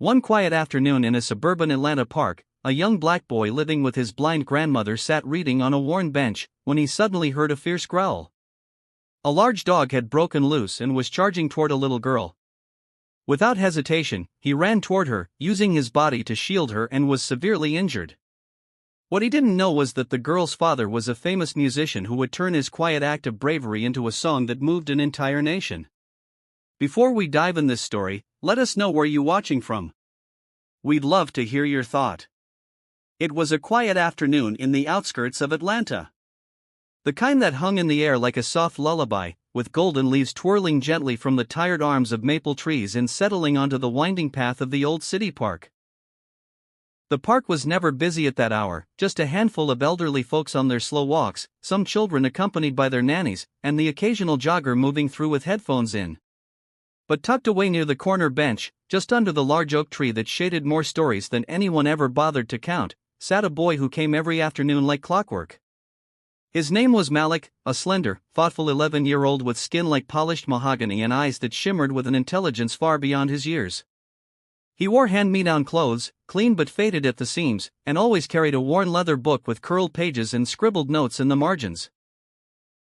One quiet afternoon in a suburban Atlanta park, a young black boy living with his blind grandmother sat reading on a worn bench when he suddenly heard a fierce growl. A large dog had broken loose and was charging toward a little girl. Without hesitation, he ran toward her, using his body to shield her, and was severely injured. What he didn't know was that the girl's father was a famous musician who would turn his quiet act of bravery into a song that moved an entire nation. Before we dive in this story, let us know where you're watching from. We'd love to hear your thought. It was a quiet afternoon in the outskirts of Atlanta. The kind that hung in the air like a soft lullaby, with golden leaves twirling gently from the tired arms of maple trees and settling onto the winding path of the old city park. The park was never busy at that hour, just a handful of elderly folks on their slow walks, some children accompanied by their nannies, and the occasional jogger moving through with headphones in. But tucked away near the corner bench, just under the large oak tree that shaded more stories than anyone ever bothered to count, sat a boy who came every afternoon like clockwork. His name was Malik, a slender, thoughtful 11-year-old with skin like polished mahogany and eyes that shimmered with an intelligence far beyond his years. He wore hand-me-down clothes, clean but faded at the seams, and always carried a worn leather book with curled pages and scribbled notes in the margins.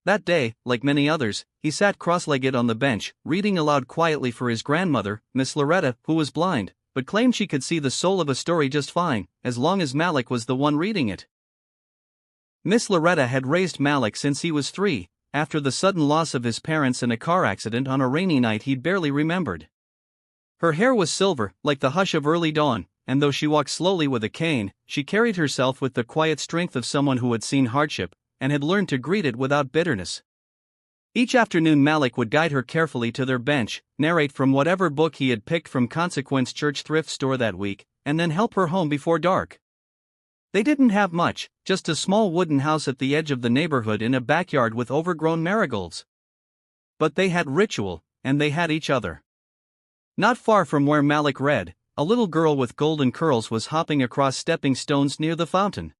That day, like many others, he sat cross-legged on the bench, reading aloud quietly for his grandmother, Miss Loretta, who was blind, but claimed she could see the soul of a story just fine, as long as Malik was the one reading it. Miss Loretta had raised Malik since he was 3, after the sudden loss of his parents in a car accident on a rainy night he barely remembered. Her hair was silver, like the hush of early dawn, and though she walked slowly with a cane, she carried herself with the quiet strength of someone who had seen hardship, and had learned to greet it without bitterness. Each afternoon Malik would guide her carefully to their bench, narrate from whatever book he had picked from Consequence Church thrift store that week, and then help her home before dark. They didn't have much, just a small wooden house at the edge of the neighborhood in a backyard with overgrown marigolds. But they had ritual, and they had each other. Not far from where Malik read, a little girl with golden curls was hopping across stepping stones near the fountain.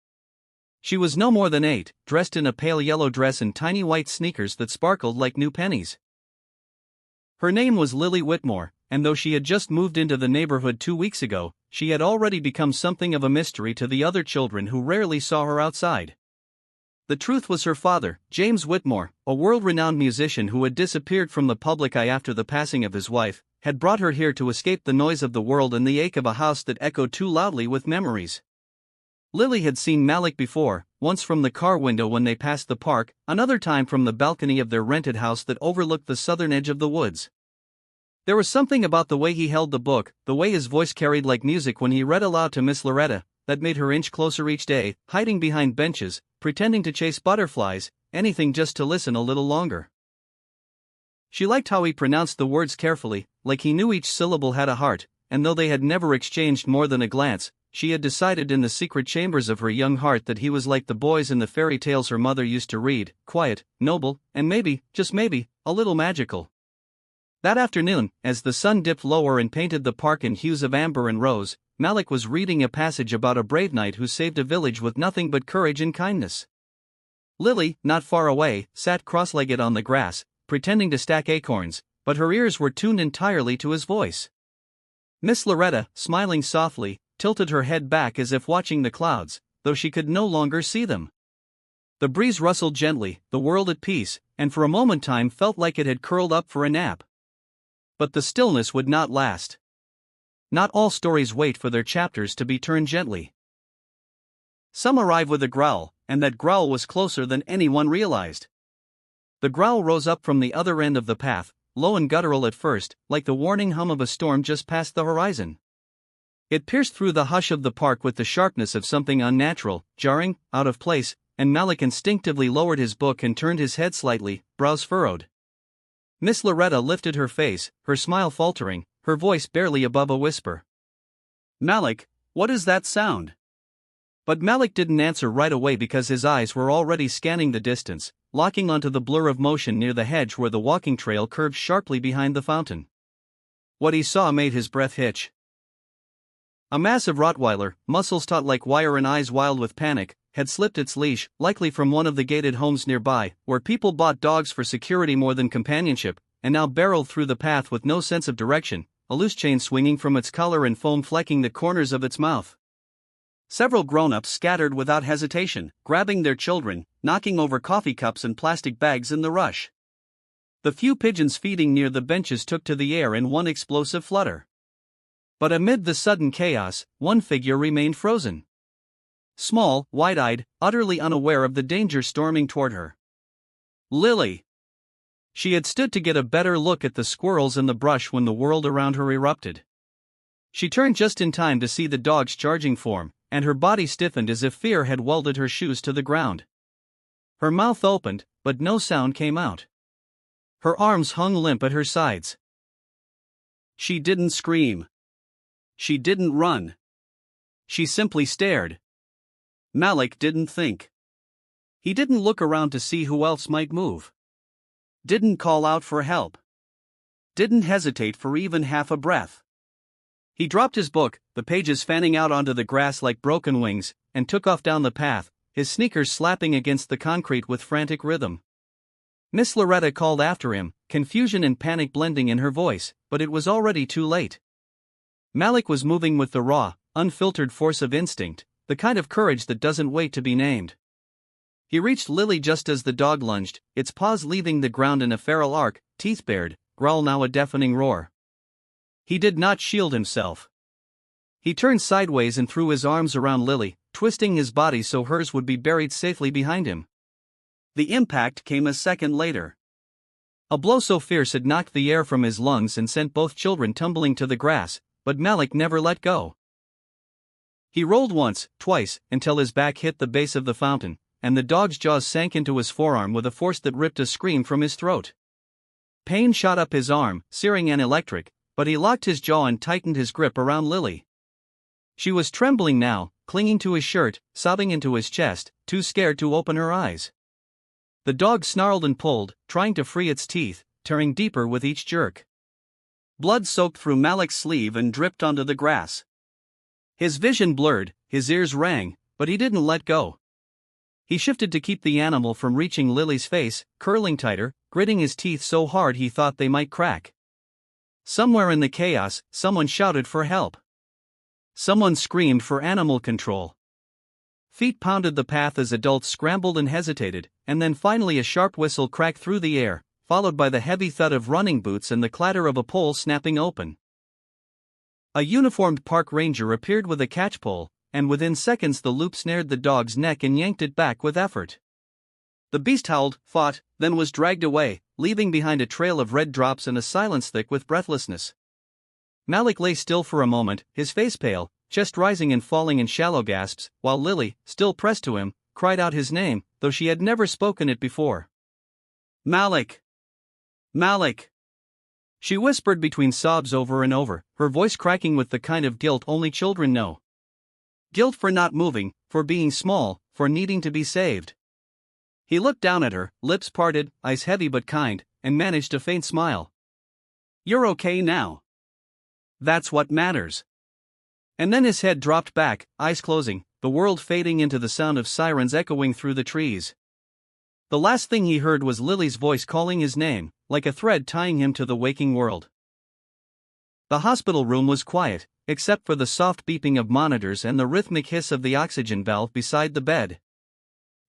She was no more than 8, dressed in a pale yellow dress and tiny white sneakers that sparkled like new pennies. Her name was Lily Whitmore, and though she had just moved into the neighborhood 2 weeks ago, she had already become something of a mystery to the other children who rarely saw her outside. The truth was her father, James Whitmore, a world-renowned musician who had disappeared from the public eye after the passing of his wife, had brought her here to escape the noise of the world and the ache of a house that echoed too loudly with memories. Lily had seen Malik before, once from the car window when they passed the park, another time from the balcony of their rented house that overlooked the southern edge of the woods. There was something about the way he held the book, the way his voice carried like music when he read aloud to Miss Loretta, that made her inch closer each day, hiding behind benches, pretending to chase butterflies, anything just to listen a little longer. She liked how he pronounced the words carefully, like he knew each syllable had a heart, and though they had never exchanged more than a glance, she had decided in the secret chambers of her young heart that he was like the boys in the fairy tales her mother used to read, quiet, noble, and maybe, just maybe, a little magical. That afternoon, as the sun dipped lower and painted the park in hues of amber and rose, Malik was reading a passage about a brave knight who saved a village with nothing but courage and kindness. Lily, not far away, sat cross-legged on the grass, pretending to stack acorns, but her ears were tuned entirely to his voice. Miss Loretta, smiling softly, tilted her head back as if watching the clouds, though she could no longer see them. The breeze rustled gently, the world at peace, and for a moment time felt like it had curled up for a nap. But the stillness would not last. Not all stories wait for their chapters to be turned gently. Some arrive with a growl, and that growl was closer than anyone realized. The growl rose up from the other end of the path, low and guttural at first, like the warning hum of a storm just past the horizon. It pierced through the hush of the park with the sharpness of something unnatural, jarring, out of place, and Malik instinctively lowered his book and turned his head slightly, brows furrowed. Miss Loretta lifted her face, her smile faltering, her voice barely above a whisper. "Malik, what is that sound?" But Malik didn't answer right away because his eyes were already scanning the distance, locking onto the blur of motion near the hedge where the walking trail curved sharply behind the fountain. What he saw made his breath hitch. A massive Rottweiler, muscles taut like wire and eyes wild with panic, had slipped its leash, likely from one of the gated homes nearby, where people bought dogs for security more than companionship, and now barreled through the path with no sense of direction, a loose chain swinging from its collar and foam flecking the corners of its mouth. Several grown-ups scattered without hesitation, grabbing their children, knocking over coffee cups and plastic bags in the rush. The few pigeons feeding near the benches took to the air in one explosive flutter. But amid the sudden chaos, one figure remained frozen. Small, wide-eyed, utterly unaware of the danger storming toward her. Lily. She had stood to get a better look at the squirrels in the brush when the world around her erupted. She turned just in time to see the dog's charging form, and her body stiffened as if fear had welded her shoes to the ground. Her mouth opened, but no sound came out. Her arms hung limp at her sides. She didn't scream. She didn't run. She simply stared. Malik didn't think. He didn't look around to see who else might move. Didn't call out for help. Didn't hesitate for even half a breath. He dropped his book, the pages fanning out onto the grass like broken wings, and took off down the path, his sneakers slapping against the concrete with frantic rhythm. Miss Loretta called after him, confusion and panic blending in her voice, but it was already too late. Malik was moving with the raw, unfiltered force of instinct, the kind of courage that doesn't wait to be named. He reached Lily just as the dog lunged, its paws leaving the ground in a feral arc, teeth bared, growl now a deafening roar. He did not shield himself. He turned sideways and threw his arms around Lily, twisting his body so hers would be buried safely behind him. The impact came a second later. A blow so fierce it knocked the air from his lungs and sent both children tumbling to the grass, but Malik never let go. He rolled once, twice, until his back hit the base of the fountain, and the dog's jaws sank into his forearm with a force that ripped a scream from his throat. Pain shot up his arm, searing and electric, but he locked his jaw and tightened his grip around Lily. She was trembling now, clinging to his shirt, sobbing into his chest, too scared to open her eyes. The dog snarled and pulled, trying to free its teeth, tearing deeper with each jerk. Blood soaked through Malik's sleeve and dripped onto the grass. His vision blurred, his ears rang, but he didn't let go. He shifted to keep the animal from reaching Lily's face, curling tighter, gritting his teeth so hard he thought they might crack. Somewhere in the chaos, someone shouted for help. Someone screamed for animal control. Feet pounded the path as adults scrambled and hesitated, and then finally a sharp whistle cracked through the air, followed by the heavy thud of running boots and the clatter of a pole snapping open. A uniformed park ranger appeared with a catch pole, and within seconds the loop snared the dog's neck and yanked it back with effort. The beast howled, fought, then was dragged away, leaving behind a trail of red drops and a silence thick with breathlessness. Malik lay still for a moment, his face pale, chest rising and falling in shallow gasps, while Lily, still pressed to him, cried out his name, though she had never spoken it before. Malik! Malik! She whispered between sobs over and over, her voice cracking with the kind of guilt only children know. Guilt for not moving, for being small, for needing to be saved. He looked down at her, lips parted, eyes heavy but kind, and managed a faint smile. You're okay now. That's what matters. And then his head dropped back, eyes closing, the world fading into the sound of sirens echoing through the trees. The last thing he heard was Lily's voice calling his name, like a thread tying him to the waking world. The hospital room was quiet, except for the soft beeping of monitors and the rhythmic hiss of the oxygen valve beside the bed.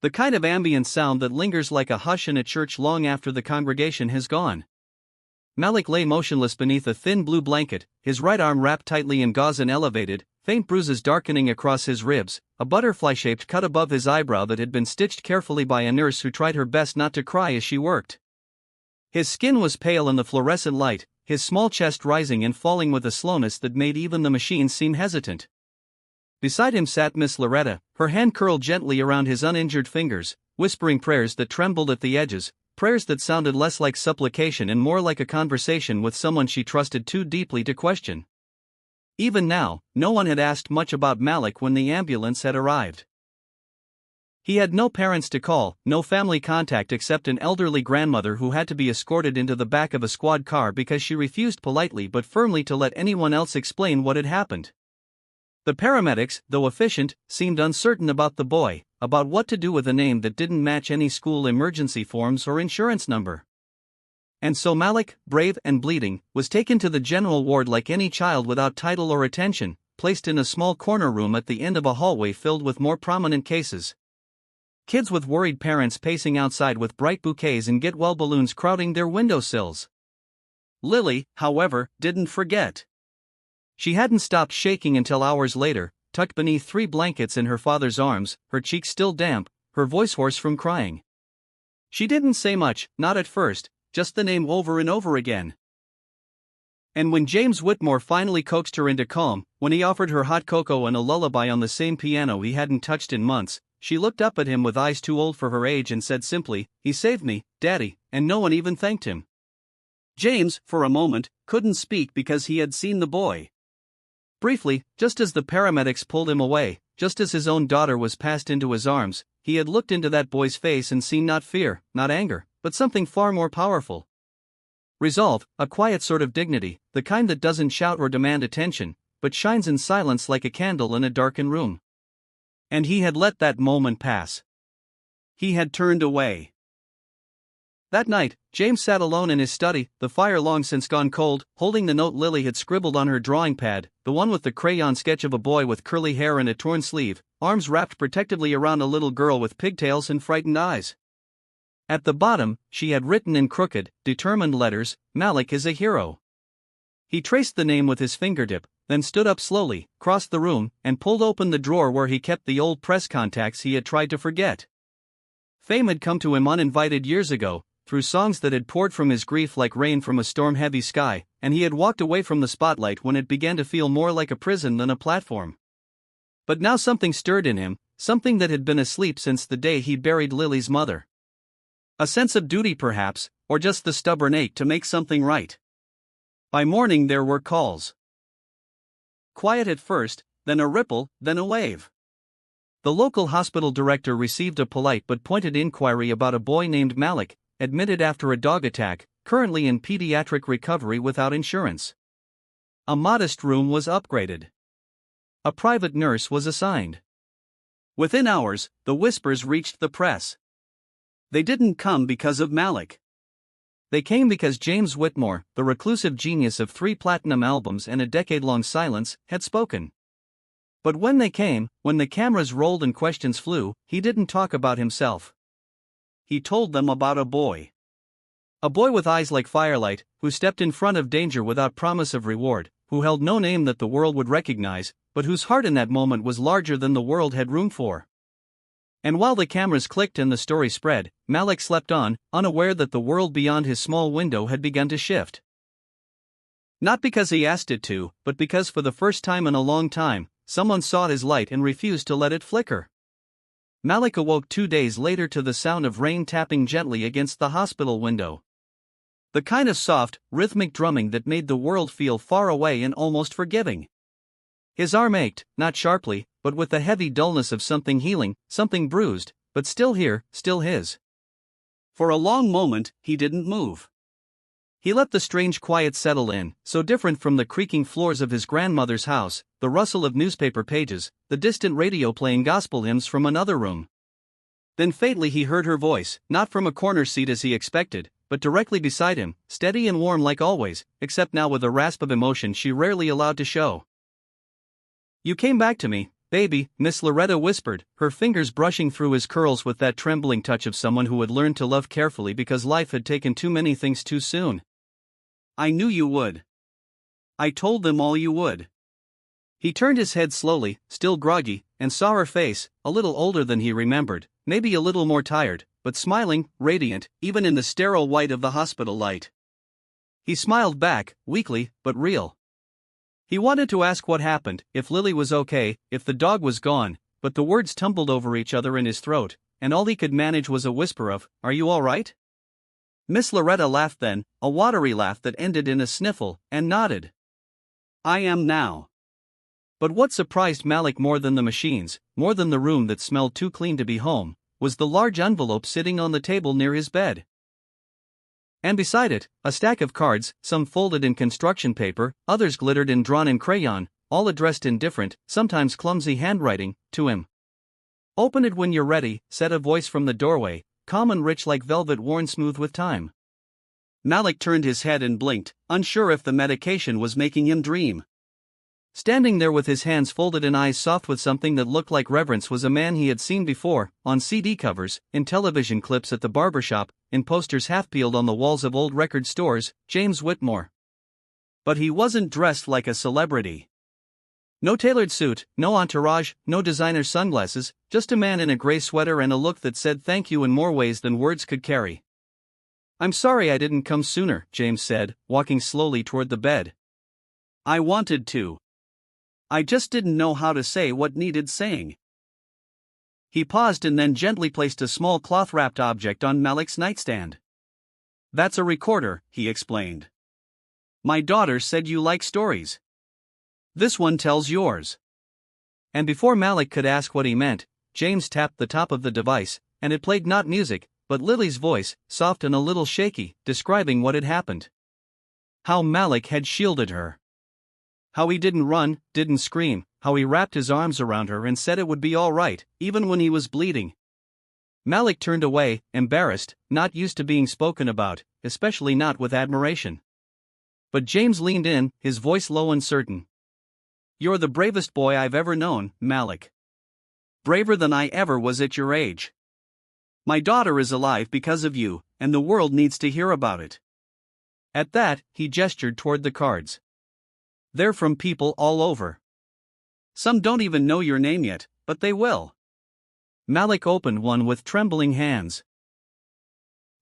The kind of ambient sound that lingers like a hush in a church long after the congregation has gone. Malik lay motionless beneath a thin blue blanket, his right arm wrapped tightly in gauze and elevated, faint bruises darkening across his ribs, a butterfly-shaped cut above his eyebrow that had been stitched carefully by a nurse who tried her best not to cry as she worked. His skin was pale in the fluorescent light, his small chest rising and falling with a slowness that made even the machines seem hesitant. Beside him sat Miss Loretta, her hand curled gently around his uninjured fingers, whispering prayers that trembled at the edges, prayers that sounded less like supplication and more like a conversation with someone she trusted too deeply to question. Even now, no one had asked much about Malik when the ambulance had arrived. He had no parents to call, no family contact except an elderly grandmother who had to be escorted into the back of a squad car because she refused politely but firmly to let anyone else explain what had happened. The paramedics, though efficient, seemed uncertain about the boy, about what to do with a name that didn't match any school emergency forms or insurance number. And so Malik, brave and bleeding, was taken to the general ward like any child without title or attention, placed in a small corner room at the end of a hallway filled with more prominent cases. Kids with worried parents pacing outside with bright bouquets and get-well balloons crowding their windowsills. Lily, however, didn't forget. She hadn't stopped shaking until hours later, tucked beneath 3 blankets in her father's arms, her cheeks still damp, her voice hoarse from crying. She didn't say much, not at first, just the name over and over again. And when James Whitmore finally coaxed her into calm, when he offered her hot cocoa and a lullaby on the same piano he hadn't touched in months, she looked up at him with eyes too old for her age and said simply, "He saved me, Daddy," and no one even thanked him. James, for a moment, couldn't speak because he had seen the boy. Briefly, just as the paramedics pulled him away, just as his own daughter was passed into his arms, he had looked into that boy's face and seen not fear, not anger, but something far more powerful. Resolve, a quiet sort of dignity, the kind that doesn't shout or demand attention, but shines in silence like a candle in a darkened room. And he had let that moment pass. He had turned away. That night, James sat alone in his study, the fire long since gone cold, holding the note Lily had scribbled on her drawing pad, the one with the crayon sketch of a boy with curly hair and a torn sleeve, arms wrapped protectively around a little girl with pigtails and frightened eyes. At the bottom, she had written in crooked, determined letters, "Malik is a hero." He traced the name with his fingertip, then stood up slowly, crossed the room, and pulled open the drawer where he kept the old press contacts he had tried to forget. Fame had come to him uninvited years ago, through songs that had poured from his grief like rain from a storm-heavy sky, and he had walked away from the spotlight when it began to feel more like a prison than a platform. But now something stirred in him, something that had been asleep since the day he'd buried Lily's mother. A sense of duty perhaps, or just the stubborn ache to make something right. By morning there were calls. Quiet at first, then a ripple, then a wave. The local hospital director received a polite but pointed inquiry about a boy named Malik, admitted after a dog attack, currently in pediatric recovery without insurance. A modest room was upgraded. A private nurse was assigned. Within hours, the whispers reached the press. They didn't come because of Malik. They came because James Whitmore, the reclusive genius of 3 platinum albums and a decade-long silence, had spoken. But when they came, when the cameras rolled and questions flew, he didn't talk about himself. He told them about a boy. A boy with eyes like firelight, who stepped in front of danger without promise of reward, who held no name that the world would recognize, but whose heart in that moment was larger than the world had room for. And while the cameras clicked and the story spread, Malik slept on, unaware that the world beyond his small window had begun to shift. Not because he asked it to, but because for the first time in a long time, someone saw his light and refused to let it flicker. Malik awoke 2 days later to the sound of rain tapping gently against the hospital window. The kind of soft, rhythmic drumming that made the world feel far away and almost forgiving. His arm ached, not sharply, but with the heavy dullness of something healing, something bruised, but still here, still his. For a long moment, he didn't move. He let the strange quiet settle in, so different from the creaking floors of his grandmother's house, the rustle of newspaper pages, the distant radio playing gospel hymns from another room. Then faintly he heard her voice, not from a corner seat as he expected, but directly beside him, steady and warm like always, except now with a rasp of emotion she rarely allowed to show. "You came back to me, baby," Miss Loretta whispered, her fingers brushing through his curls with that trembling touch of someone who had learned to love carefully because life had taken too many things too soon. "I knew you would. I told them all you would." He turned his head slowly, still groggy, and saw her face, a little older than he remembered, maybe a little more tired, but smiling, radiant, even in the sterile white of the hospital light. He smiled back, weakly, but real. He wanted to ask what happened, if Lily was okay, if the dog was gone, but the words tumbled over each other in his throat, and all he could manage was a whisper of, "Are you all right?" Miss Loretta laughed then, a watery laugh that ended in a sniffle, and nodded. "I am now." But what surprised Malik more than the machines, more than the room that smelled too clean to be home, was the large envelope sitting on the table near his bed. And beside it, a stack of cards, some folded in construction paper, others glittered and drawn in crayon, all addressed in different, sometimes clumsy handwriting, to him. "Open it when you're ready," said a voice from the doorway, calm and rich like velvet worn smooth with time. Malik turned his head and blinked, unsure if the medication was making him dream. Standing there with his hands folded and eyes soft with something that looked like reverence was a man he had seen before, on CD covers, in television clips at the barbershop, in posters half-peeled on the walls of old record stores, James Whitmore. But he wasn't dressed like a celebrity. No tailored suit, no entourage, no designer sunglasses, just a man in a gray sweater and a look that said thank you in more ways than words could carry. "I'm sorry I didn't come sooner," James said, walking slowly toward the bed. "I wanted to. I just didn't know how to say what needed saying." He paused and then gently placed a small cloth-wrapped object on Malik's nightstand. "That's a recorder," he explained. "My daughter said you like stories. This one tells yours." And before Malik could ask what he meant, James tapped the top of the device, and it played not music, but Lily's voice, soft and a little shaky, describing what had happened. How Malik had shielded her. How he didn't run, didn't scream, how he wrapped his arms around her and said it would be all right, even when he was bleeding. Malik turned away, embarrassed, not used to being spoken about, especially not with admiration. But James leaned in, his voice low and certain. "You're the bravest boy I've ever known, Malik. Braver than I ever was at your age. My daughter is alive because of you, and the world needs to hear about it." At that, he gestured toward the cards. "They're from people all over. Some don't even know your name yet, but they will." Malik opened one with trembling hands.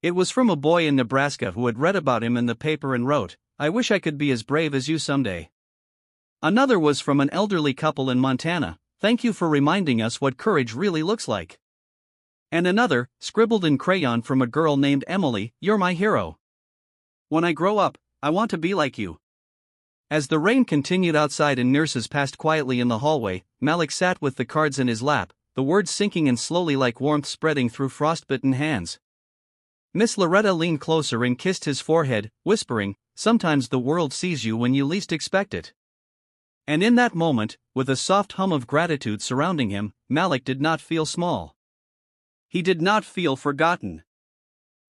It was from a boy in Nebraska who had read about him in the paper and wrote, "I wish I could be as brave as you someday." Another was from an elderly couple in Montana, "Thank you for reminding us what courage really looks like." And another, scribbled in crayon from a girl named Emily, "You're my hero. When I grow up, I want to be like you." As the rain continued outside and nurses passed quietly in the hallway, Malik sat with the cards in his lap, the words sinking in slowly like warmth spreading through frostbitten hands. Miss Loretta leaned closer and kissed his forehead, whispering, "Sometimes the world sees you when you least expect it." And in that moment, with a soft hum of gratitude surrounding him, Malik did not feel small. He did not feel forgotten.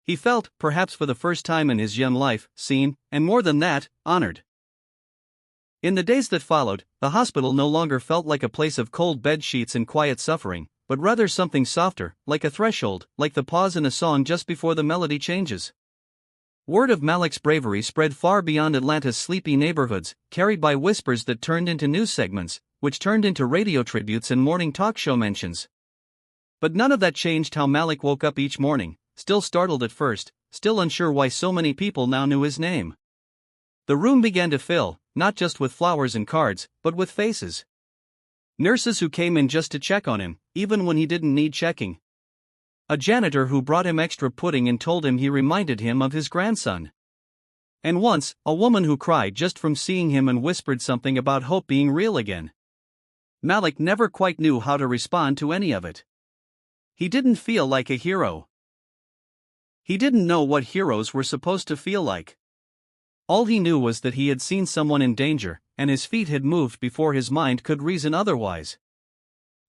He felt, perhaps for the first time in his young life, seen, and more than that, honored. In the days that followed, the hospital no longer felt like a place of cold bed sheets and quiet suffering, but rather something softer, like a threshold, like the pause in a song just before the melody changes. Word of Malik's bravery spread far beyond Atlanta's sleepy neighborhoods, carried by whispers that turned into news segments, which turned into radio tributes and morning talk show mentions. But none of that changed how Malik woke up each morning, still startled at first, still unsure why so many people now knew his name. The room began to fill, not just with flowers and cards, but with faces. Nurses who came in just to check on him, even when he didn't need checking. A janitor who brought him extra pudding and told him he reminded him of his grandson. And once, a woman who cried just from seeing him and whispered something about hope being real again. Malik never quite knew how to respond to any of it. He didn't feel like a hero. He didn't know what heroes were supposed to feel like. All he knew was that he had seen someone in danger, and his feet had moved before his mind could reason otherwise.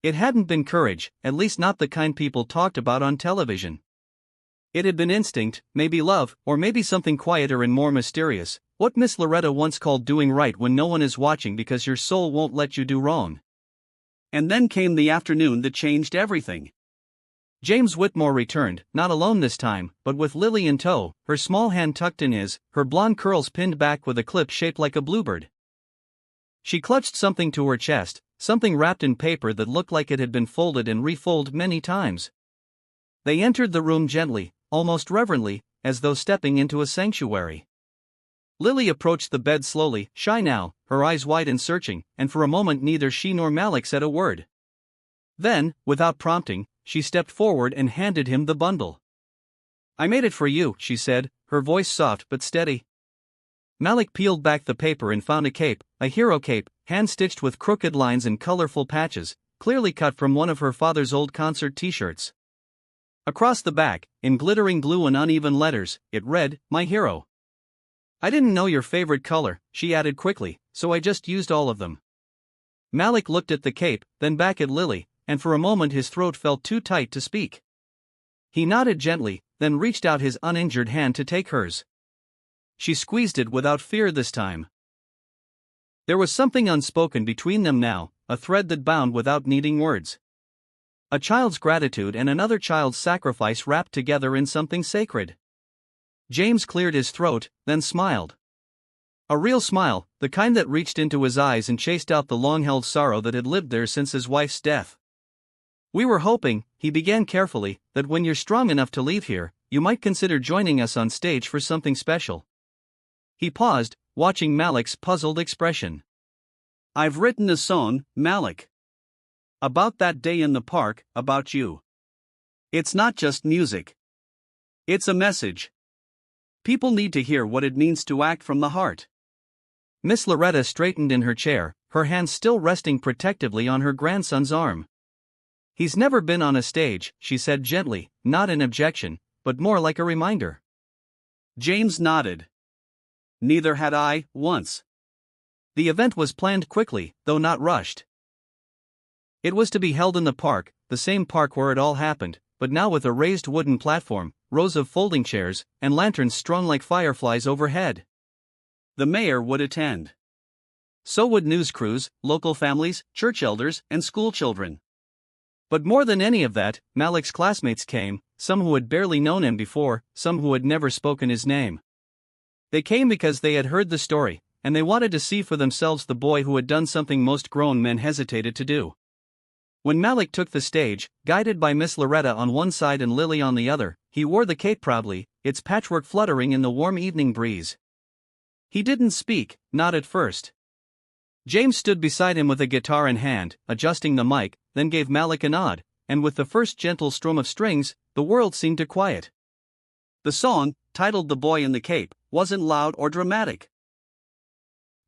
It hadn't been courage, at least not the kind people talked about on television. It had been instinct, maybe love, or maybe something quieter and more mysterious, what Miss Loretta once called doing right when no one is watching because your soul won't let you do wrong. And then came the afternoon that changed everything. James Whitmore returned, not alone this time, but with Lily in tow, her small hand tucked in his, her blonde curls pinned back with a clip shaped like a bluebird. She clutched something to her chest, something wrapped in paper that looked like it had been folded and refolded many times. They entered the room gently, almost reverently, as though stepping into a sanctuary. Lily approached the bed slowly, shy now, her eyes wide and searching, and for a moment neither she nor Malik said a word. Then, without prompting, she stepped forward and handed him the bundle. "I made it for you," she said, her voice soft but steady. Malik peeled back the paper and found a cape, a hero cape, hand-stitched with crooked lines and colorful patches, clearly cut from one of her father's old concert t-shirts. Across the back, in glittering blue and uneven letters, it read, "My hero." "I didn't know your favorite color," she added quickly, "so I just used all of them." Malik looked at the cape, then back at Lily, and for a moment his throat felt too tight to speak. He nodded gently, then reached out his uninjured hand to take hers. she squeezed it without fear this time. There was something unspoken between them now, a thread that bound without needing words. A child's gratitude and another child's sacrifice wrapped together in something sacred. James cleared his throat, then smiled. A real smile, the kind that reached into his eyes and chased out the long-held sorrow that had lived there since his wife's death. "We were hoping," he began carefully, "that when you're strong enough to leave here, you might consider joining us on stage for something special." He paused, watching Malik's puzzled expression. "I've written a song, Malik. About that day in the park, about you. It's not just music. It's a message. People need to hear what it means to act from the heart." Miss Loretta straightened in her chair, her hands still resting protectively on her grandson's arm. "He's never been on a stage," she said gently, not in objection, but more like a reminder. James nodded. "Neither had I, once." The event was planned quickly, though not rushed. It was to be held in the park, the same park where it all happened, but now with a raised wooden platform, rows of folding chairs, and lanterns strung like fireflies overhead. The mayor would attend. So would news crews, local families, church elders, and school children. But more than any of that, Malik's classmates came, some who had barely known him before, some who had never spoken his name. They came because they had heard the story, and they wanted to see for themselves the boy who had done something most grown men hesitated to do. When Malik took the stage, guided by Miss Loretta on one side and Lily on the other, he wore the cape proudly, its patchwork fluttering in the warm evening breeze. He didn't speak, not at first. James stood beside him with a guitar in hand, adjusting the mic, then gave Malik a nod, and with the first gentle strum of strings, the world seemed to quiet. The song, titled "The Boy in the Cape," wasn't loud or dramatic.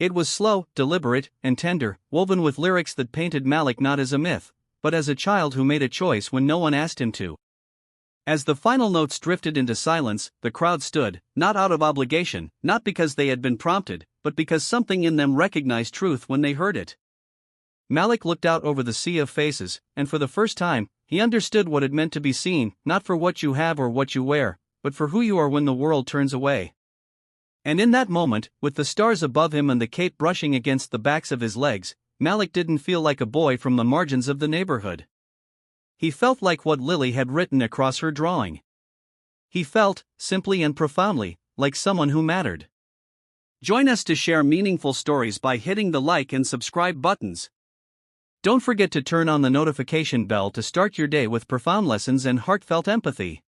It was slow, deliberate, and tender, woven with lyrics that painted Malik not as a myth, but as a child who made a choice when no one asked him to. As the final notes drifted into silence, the crowd stood, not out of obligation, not because they had been prompted, but because something in them recognized truth when they heard it. Malik looked out over the sea of faces, and for the first time, he understood what it meant to be seen, not for what you have or what you wear, but for who you are when the world turns away. And in that moment, with the stars above him and the cape brushing against the backs of his legs, Malik didn't feel like a boy from the margins of the neighborhood. He felt like what Lily had written across her drawing. He felt, simply and profoundly, like someone who mattered. Join us to share meaningful stories by hitting the like and subscribe buttons. Don't forget to turn on the notification bell to start your day with profound lessons and heartfelt empathy.